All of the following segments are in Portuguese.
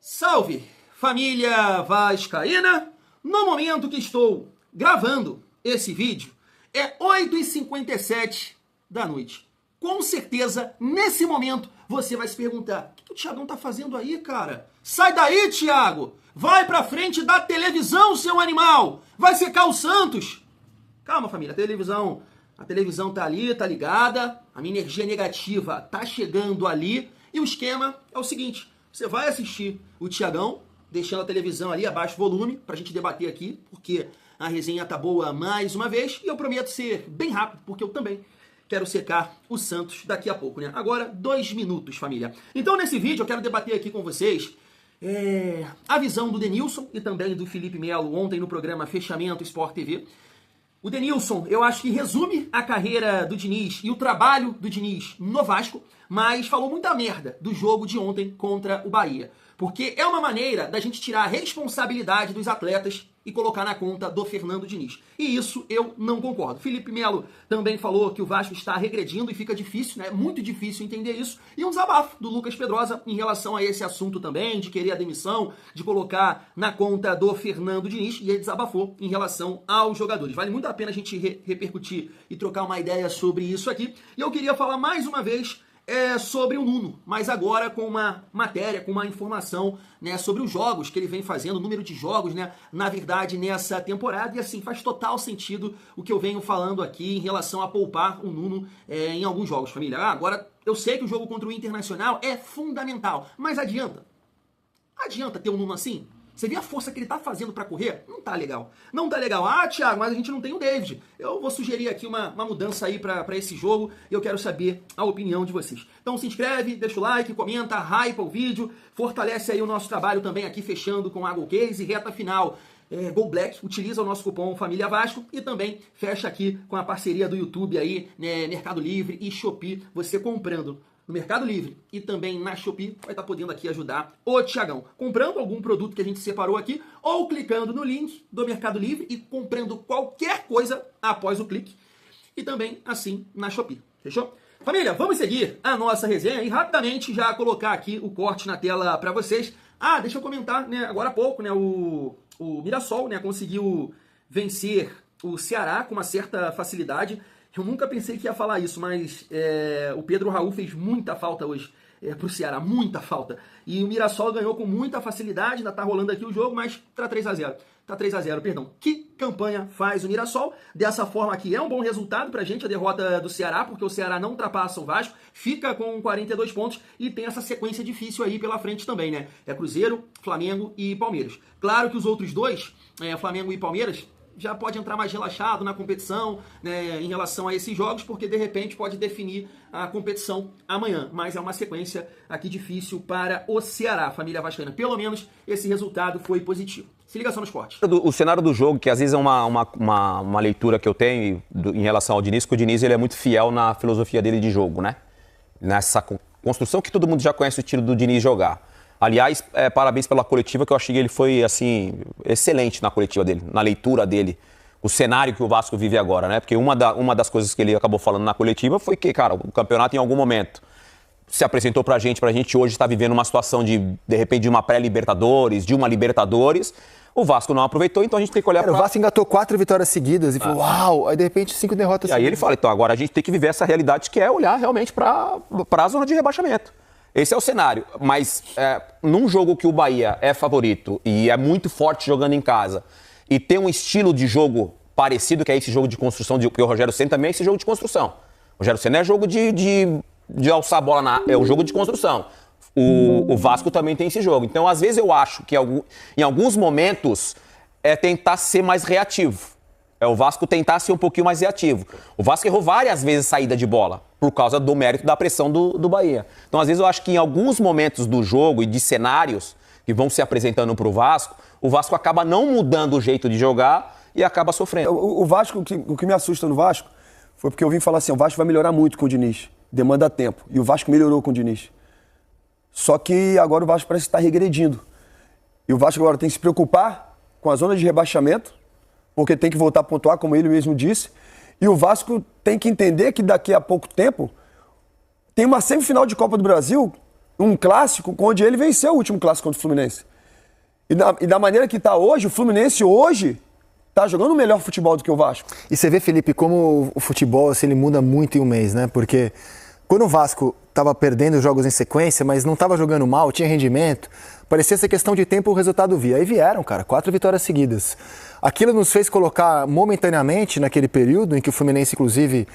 Salve, família vascaína! No momento que estou gravando esse vídeo, é 8h57 da noite. Com certeza, nesse momento, você vai se perguntar: o que o Thiagão tá fazendo aí, cara? Sai daí, Thiago! Vai pra frente da televisão, seu animal! Vai secar o Santos! Calma, família, a televisão tá ali, tá ligada, a minha energia negativa tá chegando ali, e o esquema é o seguinte: você vai assistir o Thiagão, deixando a televisão ali abaixo volume, pra gente debater aqui, porque a resenha tá boa mais uma vez, e eu prometo ser bem rápido, porque eu também quero secar o Santos daqui a pouco, né? Agora, 2 minutos, família. Então, nesse vídeo, eu quero debater aqui com vocês a visão do Denilson e também do Felipe Melo ontem no programa Fechamento Sport TV. O Denilson, eu acho que resume a carreira do Diniz e o trabalho do Diniz no Vasco, mas falou muita merda do jogo de ontem contra o Bahia. Porque é uma maneira da gente tirar a responsabilidade dos atletas e colocar na conta do Fernando Diniz. E isso eu não concordo. Felipe Melo também falou que o Vasco está regredindo e fica difícil, né? Muito difícil entender isso. E um desabafo do Lucas Pedrosa em relação a esse assunto também, de querer a demissão, de colocar na conta do Fernando Diniz. E ele desabafou em relação aos jogadores. Vale muito a pena a gente repercutir e trocar uma ideia sobre isso aqui. E eu queria falar mais uma vez sobre o Nuno, mas agora com uma matéria, com uma informação, né, sobre os jogos que ele vem fazendo, o número de jogos, né, na verdade, nessa temporada. E assim, faz total sentido o que eu venho falando aqui em relação a poupar o Nuno em alguns jogos, família. Agora, eu sei que o jogo contra o Internacional é fundamental, mas adianta ter um Nuno assim? Você vê a força que ele tá fazendo pra correr? Não tá legal. Não tá legal. Ah, Thiago, mas a gente não tem o David. Eu vou sugerir aqui uma mudança aí pra esse jogo e eu quero saber a opinião de vocês. Então se inscreve, deixa o like, comenta, hypa o vídeo, fortalece aí o nosso trabalho também aqui, fechando com a Go Case, reta final. Go Black, utiliza o nosso cupom Família Vasco e também fecha aqui com a parceria do YouTube aí, né, Mercado Livre e Shopee, você comprando no Mercado Livre e também na Shopee, vai estar podendo aqui ajudar o Thiagão, comprando algum produto que a gente separou aqui, ou clicando no link do Mercado Livre e comprando qualquer coisa após o clique, e também assim na Shopee, fechou? Família, vamos seguir a nossa resenha e rapidamente já colocar aqui o corte na tela para vocês. Ah, deixa eu comentar, né, agora há pouco, né, o Mirassol, né, conseguiu vencer o Ceará com uma certa facilidade. Eu nunca pensei que ia falar isso, mas o Pedro Raul fez muita falta hoje pro Ceará, muita falta. E o Mirassol ganhou com muita facilidade, ainda tá rolando aqui o jogo, mas tá 3x0. Tá 3x0, perdão. Que campanha faz o Mirassol? Dessa forma aqui é um bom resultado pra gente, a derrota do Ceará, porque o Ceará não ultrapassa o Vasco, fica com 42 pontos e tem essa sequência difícil aí pela frente também, né? É Cruzeiro, Flamengo e Palmeiras. Claro que os outros dois, Flamengo e Palmeiras, já pode entrar mais relaxado na competição, né, em relação a esses jogos, porque de repente pode definir a competição amanhã. Mas é uma sequência aqui difícil para o Ceará, família vascaína. Pelo menos esse resultado foi positivo. Se liga só nos cortes. O cenário do jogo, que às vezes é uma leitura que eu tenho em relação ao Diniz, que o Diniz ele é muito fiel na filosofia dele de jogo, né? Nessa construção que todo mundo já conhece o estilo do Diniz jogar. Aliás, parabéns pela coletiva, que eu achei que ele foi, assim, excelente na coletiva dele, na leitura dele, o cenário que o Vasco vive agora, né? Porque uma das coisas que ele acabou falando na coletiva foi que, cara, o campeonato em algum momento se apresentou pra gente hoje está vivendo uma situação de repente, de uma pré-Libertadores, de uma Libertadores. O Vasco não aproveitou, então a gente tem que olhar para... O Vasco engatou 4 vitórias seguidas e falou, uau! Aí, de repente, 5 derrotas seguidas. Aí ele fala, então, agora a gente tem que viver essa realidade que é olhar realmente para a zona de rebaixamento. Esse é o cenário, mas num jogo que o Bahia é favorito e é muito forte jogando em casa e tem um estilo de jogo parecido, que é esse jogo de construção, porque o Rogério Ceni também é esse jogo de construção. O Rogério Ceni é jogo de alçar a bola, é o jogo de construção. O Vasco também tem esse jogo. Então, às vezes eu acho que em alguns momentos é tentar ser mais reativo. É o Vasco tentar ser um pouquinho mais reativo. O Vasco errou várias vezes saída de bola, por causa do mérito da pressão do Bahia. Então, às vezes, eu acho que em alguns momentos do jogo e de cenários que vão se apresentando para o Vasco acaba não mudando o jeito de jogar e acaba sofrendo. O Vasco, o que me assusta no Vasco foi porque eu vim falar assim, o Vasco vai melhorar muito com o Diniz, demanda tempo. E o Vasco melhorou com o Diniz. Só que agora o Vasco parece estar regredindo. E o Vasco agora tem que se preocupar com a zona de rebaixamento, porque tem que voltar a pontuar, como ele mesmo disse. E o Vasco tem que entender que daqui a pouco tempo tem uma semifinal de Copa do Brasil um clássico onde ele venceu o último clássico contra o Fluminense. E da maneira que está hoje, o Fluminense hoje tá jogando o melhor futebol do que o Vasco. E você vê, Felipe, como o futebol assim, ele muda muito em um mês, né? Porque quando o Vasco estava perdendo jogos em sequência, mas não estava jogando mal, tinha rendimento, parecia ser questão de tempo o resultado via. Aí vieram, cara, 4 vitórias seguidas. Aquilo nos fez colocar momentaneamente, naquele período em que o Fluminense, inclusive,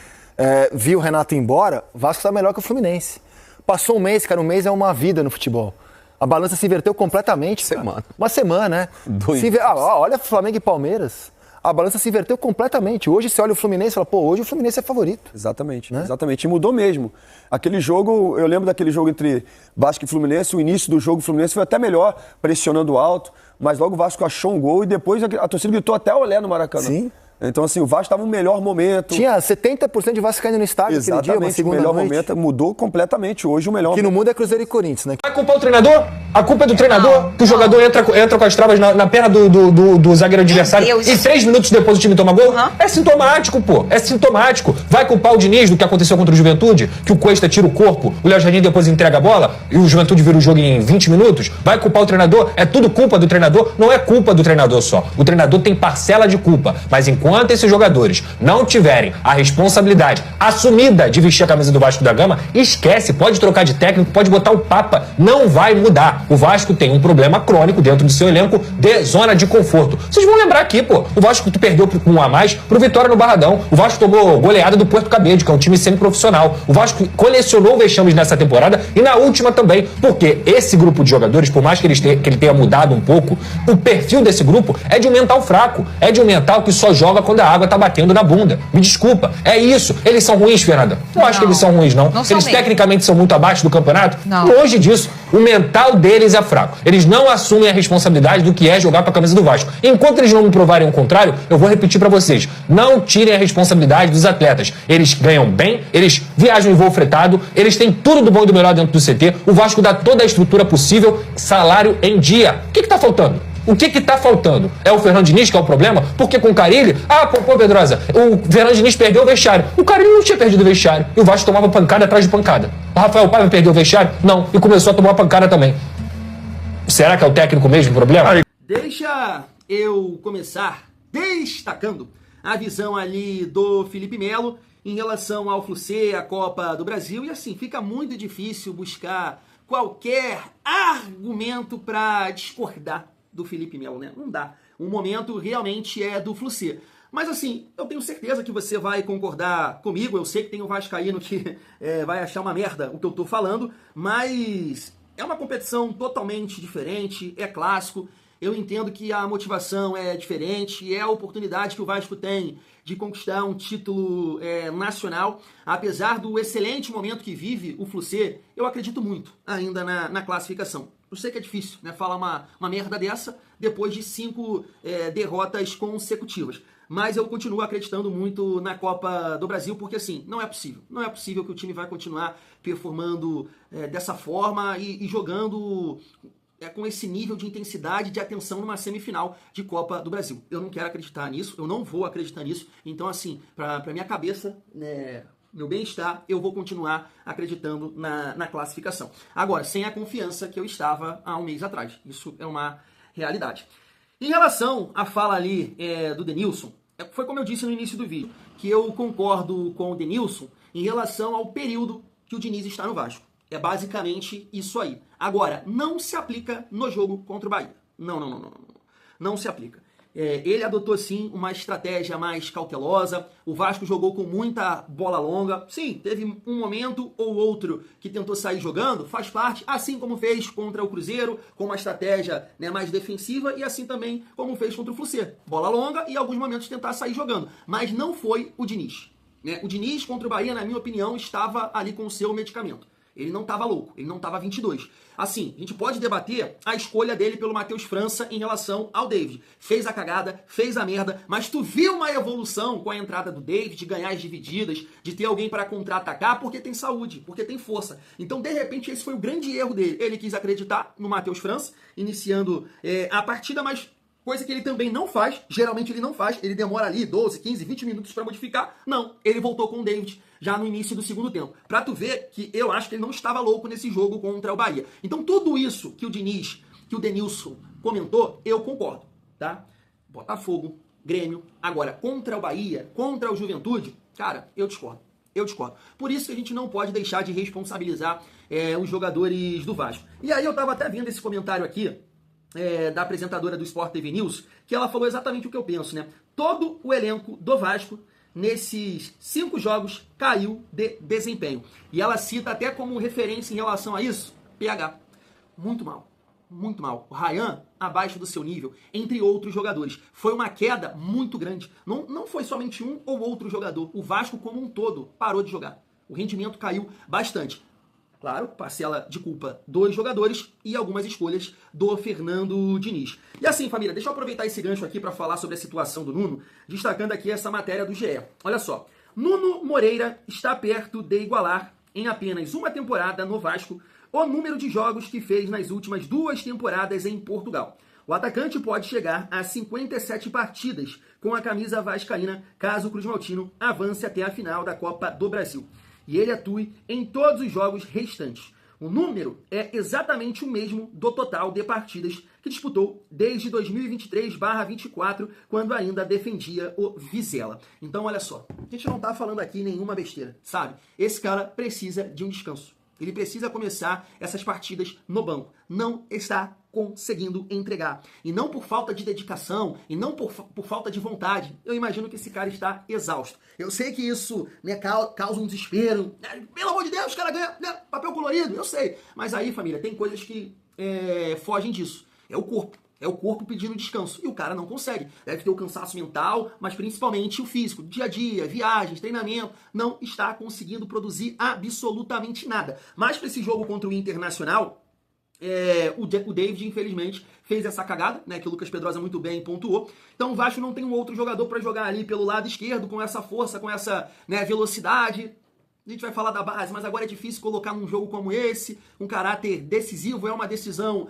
viu o Renato ir embora, o Vasco está melhor que o Fluminense. Passou um mês, cara, um mês é uma vida no futebol. A balança se inverteu completamente. Semana. Uma semana, né? Olha Flamengo e Palmeiras. A balança se inverteu completamente. Hoje você olha o Fluminense e fala, pô, hoje o Fluminense é favorito. Exatamente, né? Exatamente. E mudou mesmo. Aquele jogo, eu lembro daquele jogo entre Vasco e Fluminense, o início do jogo o Fluminense foi até melhor, pressionando alto, mas logo o Vasco achou um gol e depois a torcida gritou até olé no Maracanã. Sim. Então, assim, o Vasco estava no melhor momento. Tinha 70% de Vasco caindo no estádio aquele dia, uma segunda o melhor noite. momento mudou completamente. Hoje o melhor Que no mundo é Cruzeiro e Corinthians, né? Vai culpar o treinador? A culpa é do treinador? Que o jogador entra com as travas na perna do zagueiro adversário e 3 minutos depois o time toma gol? É sintomático, pô. É sintomático. Vai culpar o Diniz do que aconteceu contra o Juventude? Que o Cuesta tira o corpo, o Léo Jardim depois entrega a bola e o Juventude vira o jogo em 20 minutos? Vai culpar o treinador? É tudo culpa do treinador? Não é culpa do treinador só. O treinador tem parcela de culpa. Mas enquanto esses jogadores não tiverem a responsabilidade assumida de vestir a camisa do Vasco da Gama, esquece, pode trocar de técnico, pode botar o Papa, não vai mudar. O Vasco tem um problema crônico dentro do seu elenco de zona de conforto. Vocês vão lembrar aqui, pô, o Vasco perdeu com 1 a mais pro Vitória no Barradão. O Vasco tomou goleada do Puerto Cabede, que é um time semiprofissional. O Vasco colecionou vexames nessa temporada e na última também, porque esse grupo de jogadores, por mais que ele tenha mudado um pouco, o perfil desse grupo é de um mental fraco, é de um mental que só joga quando a água tá batendo na bunda. Me desculpa. É isso. Eles são ruins, Fernanda? Não acho que eles são ruins, não. Eles tecnicamente são muito abaixo do campeonato? Não. Longe disso. O mental deles é fraco. Eles não assumem a responsabilidade do que é jogar pra camisa do Vasco. Enquanto eles não me provarem o contrário, eu vou repetir pra vocês. Não tirem a responsabilidade dos atletas. Eles ganham bem, eles viajam em voo fretado, eles têm tudo do bom e do melhor dentro do CT. O Vasco dá toda a estrutura possível, salário em dia. O que tá faltando? O que tá faltando? É o Fernando Diniz que é o problema? Porque com o Carille... pô, Pedrosa, o Fernando Diniz perdeu o vestiário. O Carille não tinha perdido o vestiário. E o Vasco tomava pancada atrás de pancada. O Rafael Paiva perdeu o vestiário? Não. E começou a tomar pancada também. Será que é o técnico mesmo o problema? Deixa eu começar destacando a visão ali do Felipe Melo em relação ao Flu-C, a Copa do Brasil. E assim, fica muito difícil buscar qualquer argumento para discordar do Felipe Melo, né? Não dá. O momento realmente é do Flu-C. Mas assim, eu tenho certeza que você vai concordar comigo. Eu sei que tem um vascaíno que vai achar uma merda o que eu tô falando, mas é uma competição totalmente diferente, é clássico. Eu entendo que a motivação é diferente, é a oportunidade que o Vasco tem de conquistar um título nacional. Apesar do excelente momento que vive o Flu-C, eu acredito muito ainda na classificação. Eu sei que é difícil, né, falar uma merda dessa depois de 5 derrotas consecutivas. Mas eu continuo acreditando muito na Copa do Brasil, porque assim, não é possível. Não é possível que o time vai continuar performando dessa forma e jogando com esse nível de intensidade, de atenção numa semifinal de Copa do Brasil. Eu não quero acreditar nisso, eu não vou acreditar nisso. Então assim, pra minha cabeça, meu bem-estar, eu vou continuar acreditando na classificação. Agora, sem a confiança que eu estava há um mês atrás. Isso é uma realidade. Em relação à fala ali do Denilson, foi como eu disse no início do vídeo, que eu concordo com o Denilson em relação ao período que o Diniz está no Vasco. É basicamente isso aí. Agora, não se aplica no jogo contra o Bahia. Não. Não se aplica. Ele adotou, sim, uma estratégia mais cautelosa. O Vasco jogou com muita bola longa. Sim, teve um momento ou outro que tentou sair jogando, faz parte, assim como fez contra o Cruzeiro, com uma estratégia mais defensiva, e assim também como fez contra o Flu-C. Bola longa e em alguns momentos tentar sair jogando. Mas não foi o Diniz. O Diniz contra o Bahia, na minha opinião, estava ali com o seu medicamento. Ele não estava louco, ele não estava 22. Assim, a gente pode debater a escolha dele pelo Matheus França em relação ao David. Fez a cagada, fez a merda, mas tu viu uma evolução com a entrada do David, de ganhar as divididas, de ter alguém para contra-atacar, porque tem saúde, porque tem força. Então, de repente, esse foi o grande erro dele. Ele quis acreditar no Matheus França, iniciando a partida, mas coisa que ele também não faz, geralmente ele não faz, ele demora ali 12, 15, 20 minutos para modificar. Não, ele voltou com o David já no início do segundo tempo. Pra tu ver que eu acho que ele não estava louco nesse jogo contra o Bahia. Então tudo isso que o Denilson comentou, eu concordo, tá? Botafogo, Grêmio, agora contra o Bahia, contra o Juventude, cara, eu discordo. Eu discordo. Por isso que a gente não pode deixar de responsabilizar os jogadores do Vasco. E aí eu tava até vendo esse comentário aqui, da apresentadora do Sport TV News, que ela falou exatamente o que eu penso, né? Todo o elenco do Vasco, nesses 5 jogos, caiu de desempenho. E ela cita até como referência em relação a isso, PH. Muito mal. Muito mal. O Ryan, abaixo do seu nível, entre outros jogadores. Foi uma queda muito grande. Não foi somente um ou outro jogador. O Vasco, como um todo, parou de jogar. O rendimento caiu bastante. Claro, parcela de culpa dos jogadores e algumas escolhas do Fernando Diniz. E assim, família, deixa eu aproveitar esse gancho aqui para falar sobre a situação do Nuno, destacando aqui essa matéria do GE. Olha só, Nuno Moreira está perto de igualar, em apenas uma temporada no Vasco, o número de jogos que fez nas últimas 2 temporadas em Portugal. O atacante pode chegar a 57 partidas com a camisa vascaína, caso o Cruz Maltino avance até a final da Copa do Brasil. E ele atue em todos os jogos restantes. O número é exatamente o mesmo do total de partidas que disputou desde 2023/24, quando ainda defendia o Vizela. Então, olha só, a gente não tá falando aqui nenhuma besteira, sabe? Esse cara precisa de um descanso. Ele precisa começar essas partidas no banco. Não está conseguindo entregar. E não por falta de dedicação, e não por falta de vontade. Eu imagino que esse cara está exausto. Eu sei que isso, né, causa um desespero. Pelo amor de Deus, o cara ganha, né, papel colorido, eu sei. Mas aí, família, tem coisas que fogem disso. É o corpo. É o corpo pedindo descanso. E o cara não consegue. Deve ter o cansaço mental, mas principalmente o físico. Dia a dia, viagens, treinamento. Não está conseguindo produzir absolutamente nada. Mas para esse jogo contra o Internacional, o David, infelizmente, fez essa cagada, né, que o Lucas Pedrosa muito bem pontuou. Então o Vasco não tem um outro jogador para jogar ali pelo lado esquerdo, com essa força, com essa, né, velocidade. A gente vai falar da base, mas agora é difícil colocar num jogo como esse, um caráter decisivo, é uma decisão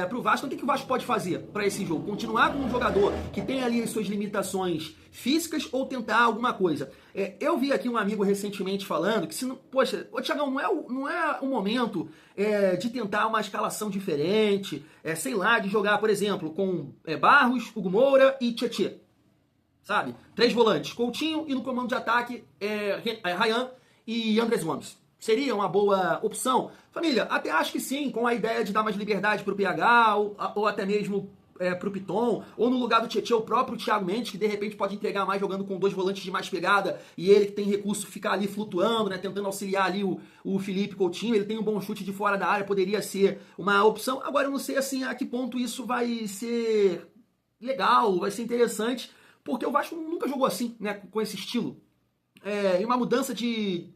pro Vasco. Então o que o Vasco pode fazer para esse jogo? Continuar com um jogador que tem ali as suas limitações físicas ou tentar alguma coisa? Eu vi aqui um amigo recentemente falando que, poxa, Thiagão, não é o momento de tentar uma escalação diferente, sei lá, de jogar, por exemplo, com Barros, Hugo Moura e Tietê, sabe? 3 volantes, Coutinho, e no comando de ataque, Ryan e Andrés Gomes. Seria uma boa opção? Família, até acho que sim, com a ideia de dar mais liberdade pro PH, ou até mesmo pro Piton, ou no lugar do Tietê, o próprio Thiago Mendes, que de repente pode entregar mais jogando com 2 volantes de mais pegada, e ele que tem recurso ficar ali flutuando, né, tentando auxiliar ali o Felipe Coutinho. Ele tem um bom chute de fora da área, poderia ser uma opção. Agora eu não sei assim a que ponto isso vai ser legal, vai ser interessante, porque o Vasco nunca jogou assim, né, com esse estilo. E uma mudança de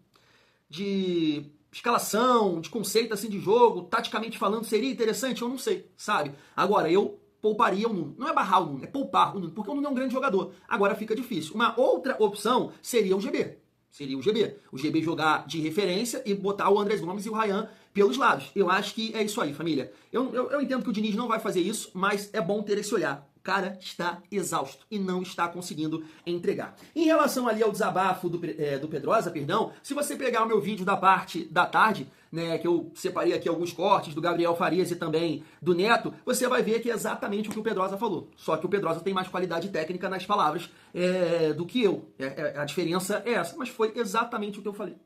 escalação, de conceito assim de jogo, taticamente falando, seria interessante? Eu não sei, sabe? Agora, eu pouparia o Nuno. Não é barrar o Nuno, é poupar o Nuno, porque o Nuno é um grande jogador. Agora fica difícil. Uma outra opção seria o GB. O GB jogar de referência e botar o Andrés Gomes e o Ryan pelos lados. Eu acho que é isso aí, família. Eu entendo que o Diniz não vai fazer isso, mas é bom ter esse olhar. O cara está exausto e não está conseguindo entregar. Em relação ali ao desabafo do Pedrosa, se você pegar o meu vídeo da parte da tarde, né, que eu separei aqui alguns cortes do Gabriel Farias e também do Neto, você vai ver que é exatamente o que o Pedrosa falou. Só que o Pedrosa tem mais qualidade técnica nas palavras do que eu. A diferença é essa, mas foi exatamente o que eu falei.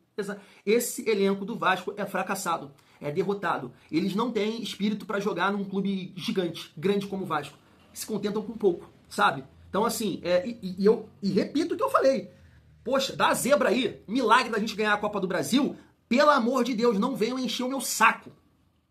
Esse elenco do Vasco é fracassado, é derrotado. Eles não têm espírito para jogar num clube gigante, grande como o Vasco. Se contentam com pouco, sabe? Então, assim, eu repito o que eu falei. Poxa, dá a zebra aí, milagre da gente ganhar a Copa do Brasil, pelo amor de Deus, não venham encher o meu saco.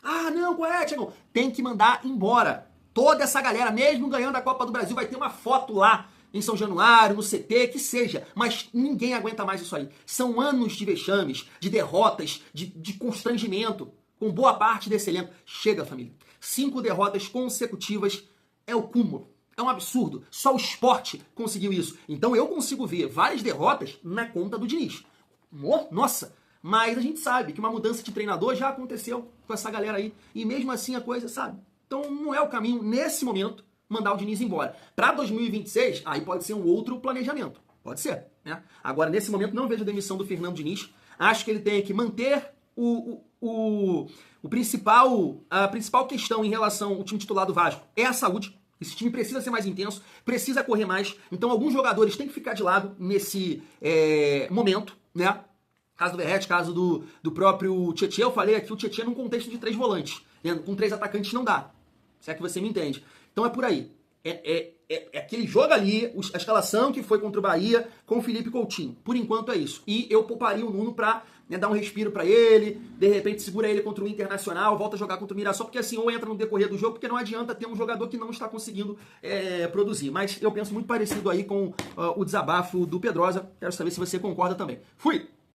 Ah, não, qual é, Thiago? Tem que mandar embora. Toda essa galera, mesmo ganhando a Copa do Brasil, vai ter uma foto lá em São Januário, no CT, que seja. Mas ninguém aguenta mais isso aí. São anos de vexames, de derrotas, de constrangimento, com boa parte desse elenco. Chega, família. 5 derrotas consecutivas é o cúmulo. É um absurdo. Só o Sport conseguiu isso. Então eu consigo ver várias derrotas na conta do Diniz. Nossa! Mas a gente sabe que uma mudança de treinador já aconteceu com essa galera aí. E mesmo assim a coisa, sabe? Então não é o caminho nesse momento mandar o Diniz embora. Para 2026, aí pode ser um outro planejamento. Pode ser, né? Agora, nesse momento, não vejo a demissão do Fernando Diniz. Acho que ele tem que manter a principal questão em relação ao time titular do Vasco é a saúde. Esse time precisa ser mais intenso, precisa correr mais. Então, alguns jogadores têm que ficar de lado nesse momento, né? Caso do Verratti, caso do próprio Tietchan. Eu falei aqui o Tietchan num contexto de 3 volantes. Né? Com 3 atacantes não dá. Se é que você me entende. Então é por aí. É aquele jogo ali, a escalação que foi contra o Bahia com o Felipe Coutinho. Por enquanto é isso. E eu pouparia o Nuno pra dar um respiro pra ele, de repente segura ele contra o Internacional, volta a jogar contra o Mirassol, porque assim, ou entra no decorrer do jogo, porque não adianta ter um jogador que não está conseguindo produzir. Mas eu penso muito parecido aí com o desabafo do Pedrosa. Quero saber se você concorda também. Fui!